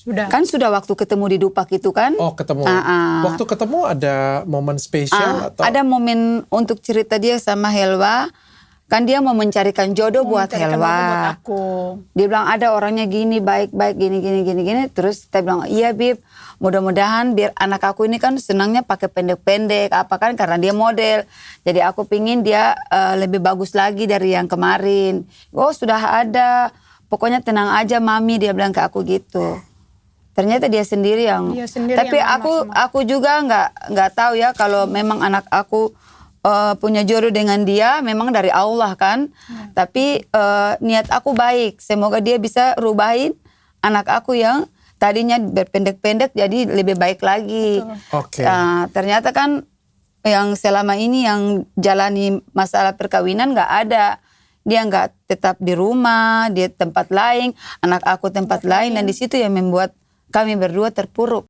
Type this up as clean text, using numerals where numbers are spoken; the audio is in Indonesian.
Sudah. Kan sudah waktu ketemu di Dupak itu kan. Oh, ketemu. Waktu ketemu ada momen spesial atau? Ada momen untuk cerita dia sama Helwa. Kan dia mau mencarikan jodoh buat Mencarikan Helwa. jodoh buat aku. Dia bilang ada orangnya gini, baik-baik, gini. Terus saya bilang, iya Bib, mudah-mudahan biar anak aku ini kan senangnya pakai pendek-pendek, apa kan karena dia model. Jadi aku pingin dia lebih bagus lagi dari yang kemarin. Oh sudah ada, pokoknya tenang aja Mami, dia bilang ke aku gitu. Ternyata dia sendiri yang. Dia sendiri Tapi yang aku juga nggak tahu ya kalau memang anak aku punya jodoh dengan dia memang dari Allah kan. Tapi niat aku baik. Semoga dia bisa rubahin anak aku yang tadinya berpendek-pendek jadi lebih baik lagi. Oke. Ternyata kan yang selama ini yang jalani masalah perkawinan nggak ada. Dia nggak tetap di rumah, dia tempat lain, anak aku tempat lain, dan di situ yang membuat kami berdua terpuruk.